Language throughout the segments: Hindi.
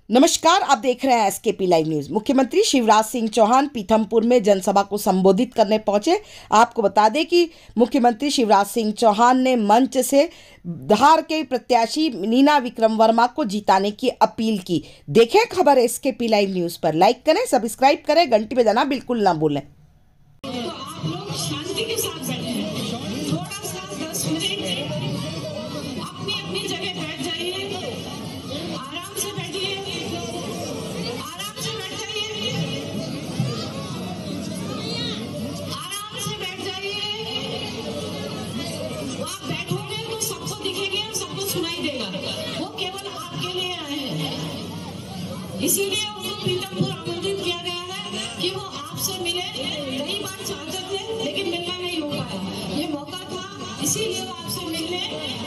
नमस्कार, आप देख रहे हैं एसकेपी लाइव न्यूज। मुख्यमंत्री शिवराज सिंह चौहान पीथमपुर में जनसभा को संबोधित करने पहुंचे। आपको बता दें कि मुख्यमंत्री शिवराज सिंह चौहान ने मंच से धार के प्रत्याशी नीना विक्रम वर्मा को जिताने की अपील की। देखें खबर एसकेपी लाइव न्यूज पर। लाइक करें, सब्सक्राइब करें, घंटी बजाना बिल्कुल ना भूलें। इसीलिए उनको पीथमपुर आमंत्रित किया गया है कि वो आपसे मिले। कई बार चाहते थे लेकिन मिलना नहीं हो पाया। ये मौका था, इसीलिए वो आपसे मिलने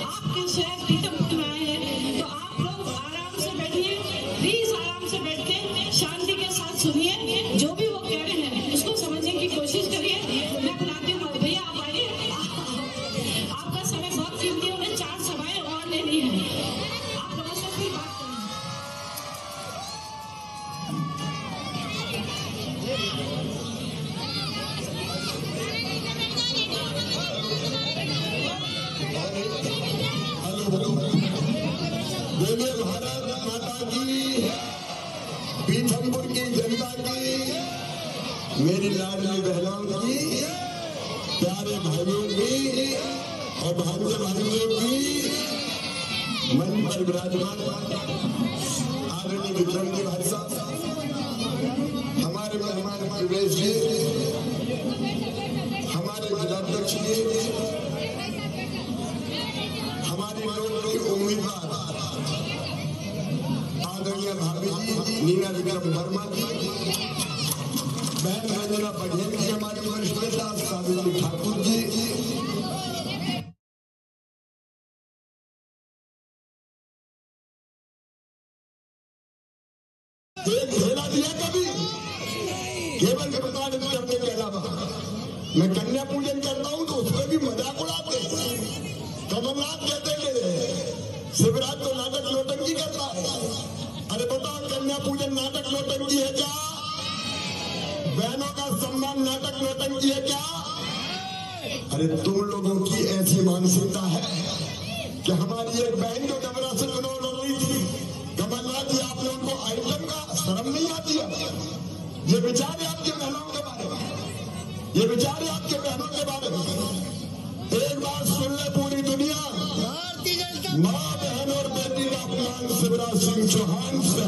आपके शहर पीथमपुर में आए हैं। तो आप लोग आराम से बैठिए, प्लीज आराम से बैठ के शांति के साथ सुनिए। जो भी वो कह रहे हैं उसको समझने की कोशिश करिए। मैं बुलाती हूँ भैया, आप आइए। आपका समय बहुत कीमती है, उन्हें 4 सभाएं और लेनी है। आप लोगों से फिर बात बोले भारत माता की, पीथमपुर की जनता की, मेरी लाडली बहनों की, प्यारे भाइयों की और भांजे भाइयों की, मन पर विराजमान आदरणीय विक्रम जी भाई साहब, हमारे मेहमान प्रवेश जी, हमारे जिलाध्यक्ष जी, हमारी लोग की उम्मीदवार आदरणीय भाभी जी नीना विक्रम वर्मा जी, बहन रंजना पटेल जी, हमारी वरिष्ठ नेता सावित्री ठाकुर जी, एक खेला दिया कभी केवल प्रताड़ित करने के अलावा। मैं कन्या पूजन करता हूं तो उसमें भी मजाक उड़ाते हैं। कमलनाथ कहते हैं शिवराज तो नाटक नौटंकी करता है। अरे बताओ, कन्या पूजन नाटक नौटंकी है क्या? बहनों का सम्मान नाटक नौटंकी है क्या? अरे तुम लोगों की ऐसी मानसिकता है कि हमारी एक बहन जो डबरा से चुनाव लड़ रही थी, कमलनाथ जी आपने उनको आइटम का शर्म नहीं आती है? ये विचार है आपके बहनों के बारे में, ये विचार है आपके बहनों के बारे में। एक बार सुन ले पूरी दुनिया, माँ बहन और बेटी का अपमान शिवराज सिंह चौहान से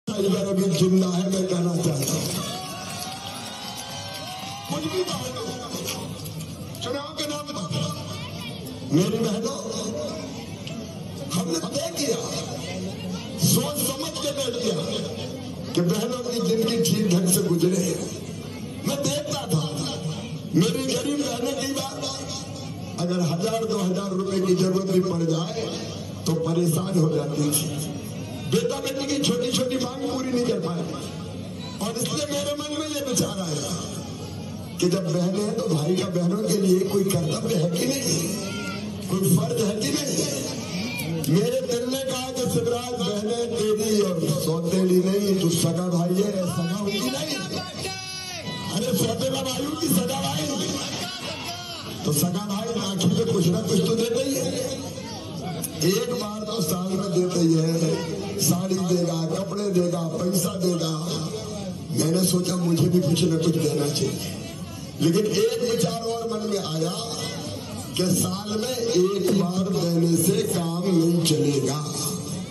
इधर अभी जिंदा है। मैं कहना चाहता हूँ कुछ भी चुनाव के नाम पर मेरी बहनों, हमने तय किया, सोच समझ के तय किया कि बहनों की जिंदगी ठीक ढंग से गुजरे। मैं देखता था मेरी गरीब बहनों की बात, अगर 1000-2000 रुपए की जरूरत भी पड़ जाए तो परेशान हो जाती थी। बेटा बेटी की छोटी छोटी मांग पूरी नहीं कर पाए और इसलिए मेरे मन में ये विचार आया कि जब बहनें हैं तो भाई का बहनों के लिए कोई कर्तव्य है कि नहीं, कोई फर्ज है कि नहीं। मेरे दिल ने कहा कि शिवराज, बहनें तेरी और सौतेली नहीं, तू सगा भाई है, सगा होगी नहीं। अरे सौतेला भाई की सगा भाई, तो सगा भाई आखिर में कुछ ना कुछ तो देता ही है। एक बार तो साल में देता ही है, साड़ी देगा, कपड़े देगा, पैसा देगा। मैंने सोचा मुझे भी कुछ ना कुछ देना चाहिए, लेकिन एक विचार और मन में आया कि साल में एक बार देने से काम नहीं चलेगा।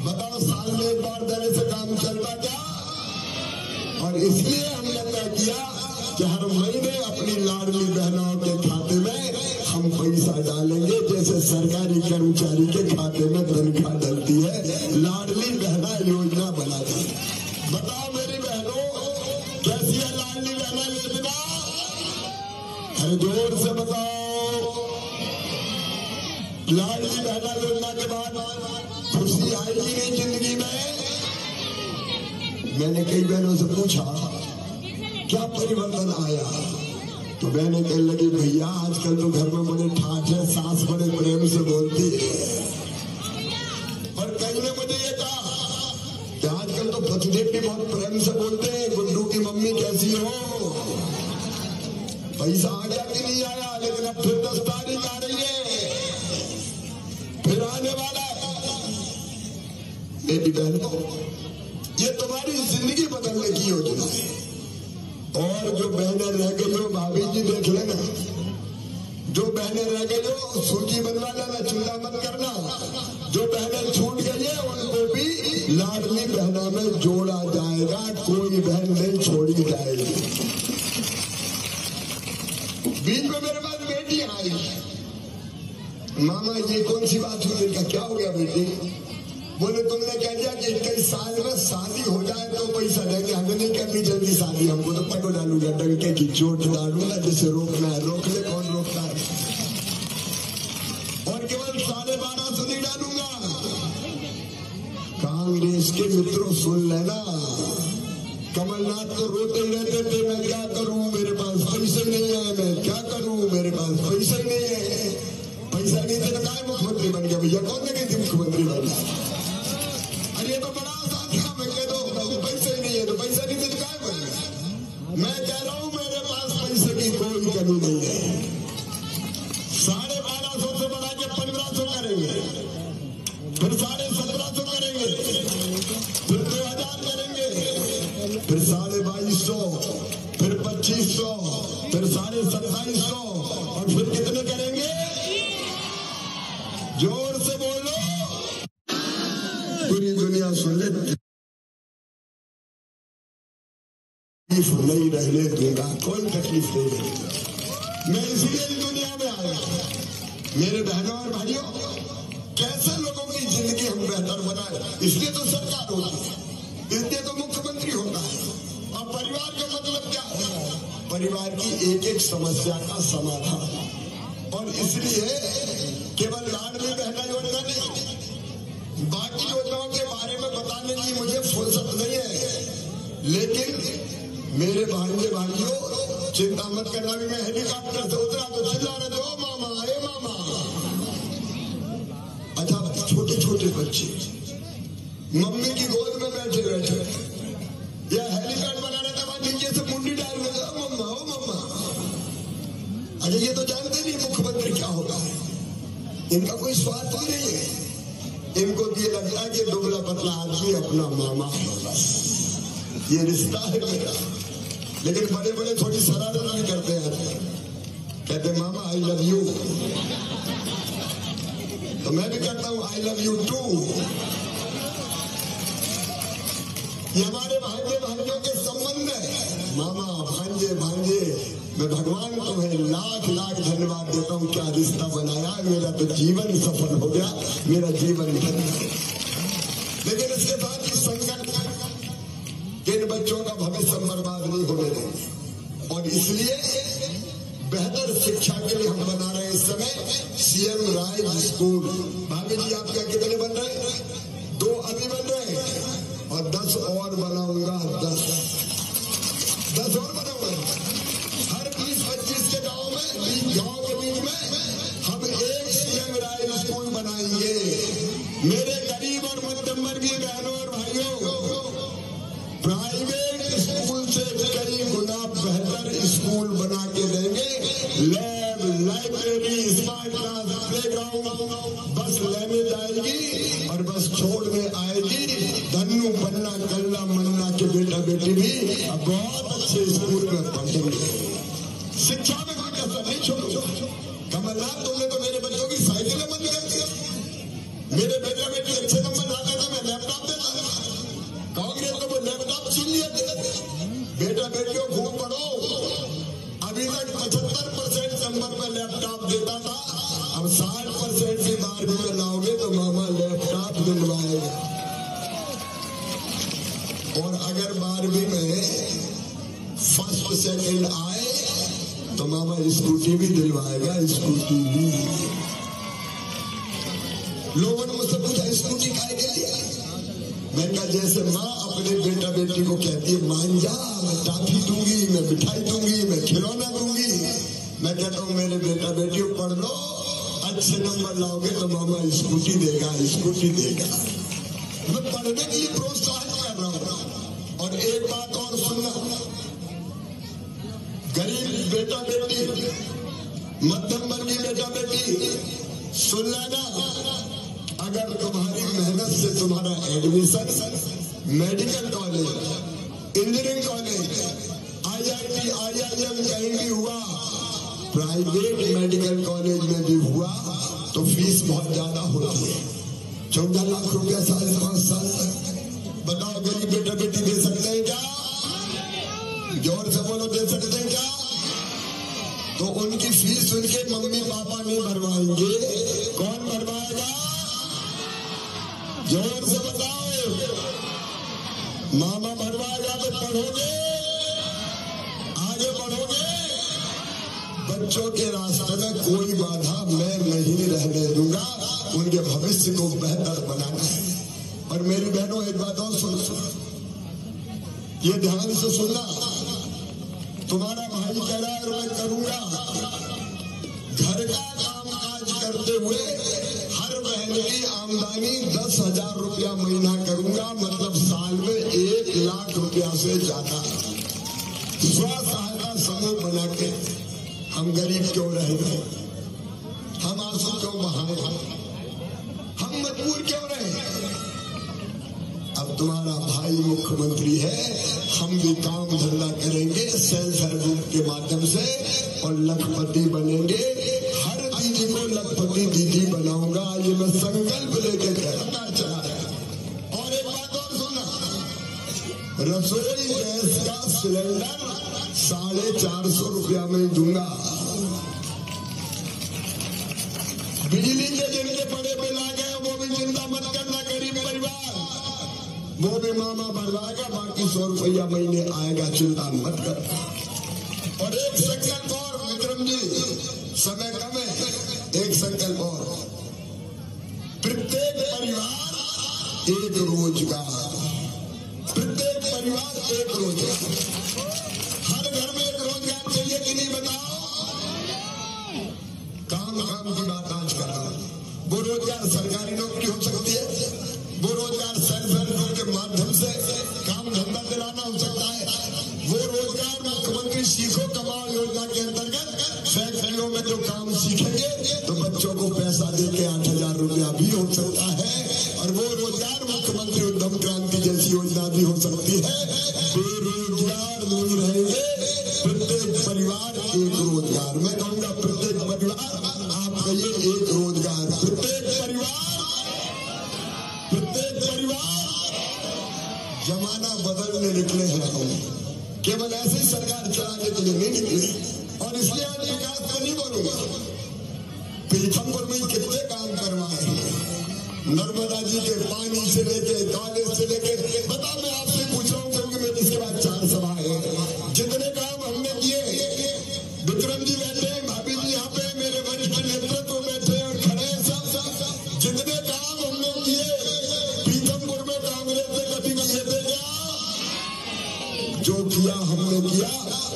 बताओ, साल में एक बार देने से काम चलता क्या? और इसलिए हमने तय किया कि हर महीने अपनी लाडली बहनों के खाते में हम पैसा डालेंगे, जैसे सरकारी कर्मचारी के खाते में तनख्वाह डलती है। लाडली बहना योजना बना दी। बताओ मेरी बहनों, कैसी है लाडली बहना योजना? अरे जोर से बताओ। लाडली बहना योजना के बाद खुशी आएगी नहीं जिंदगी में? मैंने कई बहनों से पूछा क्या परिवर्तन आया, तो बहनें कहने लगी भैया आजकल तो घर में बड़े ठाठ है, सास बड़े प्रेम से बोलती है। और कहीं ने मुझे ये कहा कि आजकल तो पतिदेव भी बहुत प्रेम से बोलते हैं, गुड्डू की मम्मी कैसी हो, पैसा आ गया कि नहीं आया, लेकिन अब फिर 10 तारीख आ रही है, फिर आने वाला है। मेरी बहनों, ये तुम्हारी जिंदगी बदलने की योजना है। और जो बहनें रह गई हो, भाभी जी देख लेना, जो बहनें रह गई हो सूची बनवा लेना, चिंता मत करना। जो बहनें छूट गई है उनको भी लाडली बहना में जोड़ा जाएगा, कोई बहन नहीं छोड़ी जाएगी। बीच में मेरे पास बेटी आई, मामा ये कौन सी बात हुई, इनका क्या हो गया बेटी? बोले तुमने कह दिया कि 21 साल में शादी हो जाए तो पैसा देंगे, हमें नहीं करनी जल्दी शादी, हमको तो पटो डालूंगा, डंके की चोट डालूंगा, जिसे रोकना है रोक ले, कौन रोकता है, और केवल 1250 नहीं डालूंगा। कांग्रेस के मित्रों सुन लेना, कमलनाथ तो रोते ही रहते थे, मैं क्या करूं मेरे पास पैसे नहीं है, मैं क्या करूं मेरे पास पैसे नहीं है, पैसा नहीं थे तो क्या मुख्यमंत्री बन गया? भैया कौन देखे थे मुख्यमंत्री बन गया? अरे ये तो बड़ा आसान था, मैं कह दो पैसे ही नहीं है तो पैसा नहीं थे तो क्या बन गया? मैं कह रहा हूं मेरे पास पैसे की कोई कमी नहीं है। 1250 से बढ़ा के 1500 करेंगे, फिर 1750 करेंगे, फिर 2000 करेंगे, फिर 2250, फिर 2500, फिर 2750, और फिर कितने करेंगे? जोर से बोलो, पूरी दुनिया सुन ले। तकलीफ नहीं रहने दूंगा, कोई तकलीफ नहीं रहेगा। मैं इसलिए इस दुनिया में आया। मेरे बहनों और भाइयों, कैसे लोगों की जिंदगी हम बेहतर बनाए, इसलिए तो सरकार होती है, इसलिए तो मुख्यमंत्री होता है। और परिवार का मतलब क्या है? परिवार की एक एक समस्या का समाधान। और इसलिए केवल लाडली बहना योजना नहीं, बाकी योजनाओं के बारे में बताने की मुझे फुर्सत नहीं है, लेकिन मेरे भांजे भाइयों चिंता मत करना, भी मैं हेलीकॉप्टर से उतरा तो चिल्ला रहे थे, ओ मामा ए मामा। अच्छा, छोटे छोटे बच्चे मम्मी की गोद में बैठे बैठे या हेलीकॉप्टर बना रहे थे, वहां नीचे से मुंडी डाल रहे, ओ मम्मा ओ मम्मा। अच्छा, ये तो जानते नहीं मुख्यमंत्री क्या होगा, इनका कोई स्वार्थ भी नहीं है, इनको ये लगता है कि दुबला पतला आदमी अपना मामा है, बस ये रिश्ता है मेरा। लेकिन बड़े बड़े थोड़ी शरारत भी करते हैं, कहते मामा आई लव यू, तो मैं भी कहता हूं आई लव यू टू। ये हमारे भांजे भांजियों के संबंध है, मामा भांजे भांजे। मैं भगवान तुम्हें लाख लाख धन्यवाद देता हूं, क्या रिश्ता बनाया, मेरा तो जीवन सफल हो गया, मेरा जीवन धन्य। लेकिन इसके साथ ही संकट, इन बच्चों का भविष्य बर्बाद नहीं होने देंगे, और इसलिए बेहतर शिक्षा के लिए हम बना रहे हैं इस समय सीएम राइज स्कूल। भाभी जी आपका कितने बन रहे हैं? 2 अभी बन रहे हैं, और 10 और बनाऊंगा, 10 और बनाऊंगा। हर 20-25 के गांव में, गांव के बीच में हम एक सीएम राइज स्कूल बनाएंगे। मेरे गरीब और मध्यम वर्गीय बहनों और भाइयों, प्राइवेट स्कूल से कई गुना बेहतर स्कूल बना के देंगे। Lab, library, smart class, playground, बस लेने जाएगी और बस छोड़ने आएगी। धन्नू पन्ना कल्ला मन्ना के बेटा बेटी भी अब बहुत अच्छे स्कूल में पढ़ेंगे। शिक्षा में कोई कसर नहीं छोड़ो। कमलनाथ, तुमने तो मेरे बच्चों की साइकिलें बंद कर दी। मेरे बेटा बेटी अच्छे नंबर लाते थे, मैं लैपटॉप देता था। कांग्रेस ने वो लैपटॉप छीन लिया। बेटा बेटियों खूब पढ़ो। अभी तक 75% नंबर पर लैपटॉप देता था, अब 60% से 12वीं में लाओगे तो मामा लैपटॉप दिलवाएगा। और अगर 12वीं में फर्स्ट सेकंड आए तो मामा स्कूटी भी दिलवाएगा, स्कूटी भी। लोगों ने मुझसे पूछा स्कूटी काहे के लिए? मैं कहा जैसे माँ अपने बेटा बेटी को कहती है मान जा, मैं टॉफी दूंगी, मैं मिठाई दूंगी, मैं खिलौना दूंगी, मैं कहता हूँ मेरे बेटा बेटी को पढ़ लो, अच्छे नंबर लाओगे तो मामा स्कूटी देगा, स्कूटी देगा। मैं पढ़ने के लिए प्रोत्साहित कर रहा हूं। और एक बात और सुनना, गरीब बेटा बेटी, मध्यम वर्गीय बेटा बेटी, सुन लेना, अगर तुम्हारी मेहनत से तुम्हारा admission medical college, engineering college, IIT, IIM कहीं भी हुआ, प्राइवेट मेडिकल कॉलेज में भी हुआ, तो फीस बहुत ज्यादा होती है, 14 लाख रुपया साल 5 साल तक। बताओ गरीब बेटा बेटी दे सकते हैं क्या? जोर से बोलो, दे सकते हैं क्या? तो उनकी फीस उनके मम्मी पापा नहीं भरवाएंगे, कौन भरवाएगा? जोर से बताओ, मामा भरवाएगा। तो पढ़ोगे, आगे बढ़ोगे, बच्चों के रास्ते में कोई बाधा मैं नहीं रहने दूंगा, उनके भविष्य को बेहतर बनाना है। और मेरी बहनों, एक बात और सुनो, ये ध्यान से सुनना, तुम्हारा भाई कह रहा है और मैं करूंगा, घर का काम काज करते हुए हर बहन की आमदनी 10,000 रुपया महीना करूंगा, मतलब साल में 1 लाख रुपया से ज्यादा। स्व सहायता समूह बना के हम गरीब क्यों रहेंगे, हम आंसू क्यों बहाएं, हम मजबूर क्यों रहे? अब तुम्हारा भाई मुख्यमंत्री है, हम भी काम धंधा करेंगे सेल्फ हेल्प ग्रुप के माध्यम से और लखपति बनेंगे। हर दीदी को लखपति दीदी बनाऊंगा, ये मैं संकल्प लेके करना चला रहा। और एक बात और सुनना, रसोई गैस का सिलेंडर 450 रुपया में दूंगा। बिजली के जिनके बड़े बिल आ गए वो भी चिंता मत करना, गरीब परिवार, वो भी मामा भरवाएगा, बाकी 100 रुपया महीने आएगा, चिंता मत कर। और एक संकल्प और विक्रम जी, समय कम है, एक संकल्प और, प्रत्येक परिवार एक रोजगार, प्रत्येक परिवार एक रोजगार, हर घर में एक रोजगार चाहिए कि नहीं बताओ? काम की बात आज कर रहा हूं। वो रोजगार सरकारी नौकरी हो सकती है, वो रोजगार सेल्फ हेल्प ग्रुप के माध्यम से काम धंधा दिलाना हो सकता है, वो रोजगार मुख्यमंत्री सीखो कमाओ योजना के अंतर्गत फैक्ट्रियों में जो काम सीखेंगे तो बच्चों को पैसा देके 8,000 रुपया भी हो सकता है। और वो रोजगार मुख्यमंत्री उद्यम क्रांति जैसी योजना भी हो सकती है। बेरोजगार नहीं रहेंगे, प्रत्येक परिवार एक रोजगार। मैं कहूंगा प्रत्येक परिवार, आप कहिए एक रोजगार, प्रत्येक परिवार, प्रत्येक परिवार। जमाना बदलने निकले हैं हम, केवल ऐसी सरकार चलाने के लिए नहीं निकले। और इसलिए आज विकास को नहीं बोलूंगा, पीथमपुर में कितने काम करवाए, नर्मदा जी के पानी से लेके कॉलेज से लेके, बता मैं आपसे पूछ रहा हूँ क्योंकि मेरे इसके बाद 4 सभाएं, जितने काम हमने किए, विक्रम जी बैठे, भाभी जी यहाँ पे, मेरे वरिष्ठ नेतृत्व बैठे और खड़े सब, जितने काम हमने किए पीथमपुर में कांग्रेस ने कभी किए थे क्या? जो किया हमने किया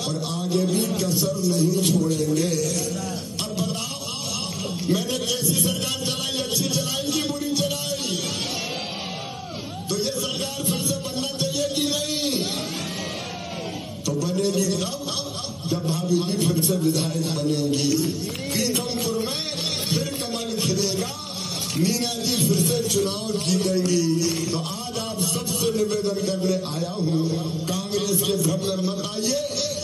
और आगे भी कसर नहीं छोड़ेंगे। अब बताओ, मैंने कैसी सरकार चलाई, अच्छी चलाई कि बुरी चलाई? तो ये सरकार फिर से बनना चाहिए कि नहीं? तो बनेगी तब जब भाभी जी फिर से विधायक बनेंगी, पीथमपुर में फिर कमल खिलेगा, मीना जी फिर से चुनाव जीतेंगी। तो आज आप सबसे निवेदन करने आया हूँ, कांग्रेस के भ्रम में मत आइए।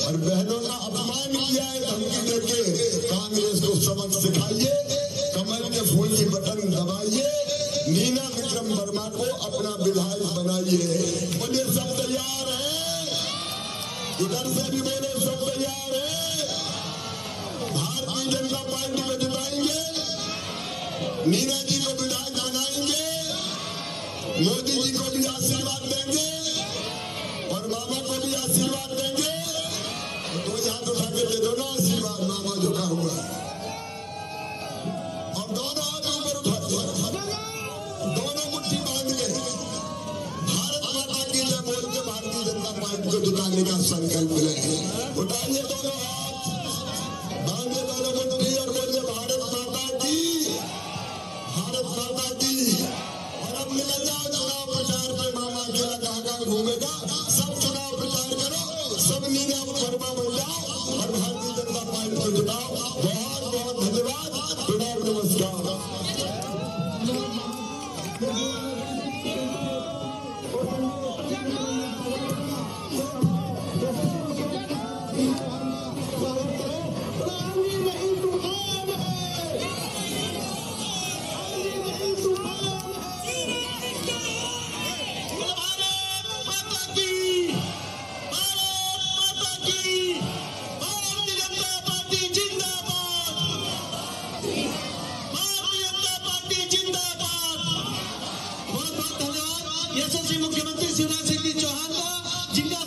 और बहनों का अपमान किया है धमकी देके, कांग्रेस को सबक सिखाइए, कमल के फूल की बटन दबाइए, नीना विक्रम वर्मा को अपना विधायक बनाइए। बोलिए सब तैयार है? इधर से भी बोले सब तैयार है? भारतीय जनता पार्टी को जिताएंगे, मीना जी को विधायक बनाएंगे, मोदी जी को भी आशीर्वाद देंगे और मामा को भी आशीर्वाद देंगे। तो हाथ उठा के दे दो ना आशीर्वाद, मामा झुका हुआ, और दोनों हाथ ऊपर उठा दो, दोनों मुट्ठी बांध के भारत माता की जय बोल के भारतीय जनता पार्टी को जिताने का संकल्प लें। उठाइए दोनों हाथ, बांधे दोनों मुट्ठी और बोलिए भारत माता की, भारत माता की। और अब निकल जाओ चुनाव अकेला कहाँ घूमेगा। सब चुनाव प्रचार करो, सब नीरा वर्मा बन जाओ और भारतीय जनता पार्टी को जिताओ। बहुत बहुत धन्यवाद, प्रणाम, नमस्कार। यशस्वी मुख्यमंत्री शिवराज सिंह चौहान का, जिनका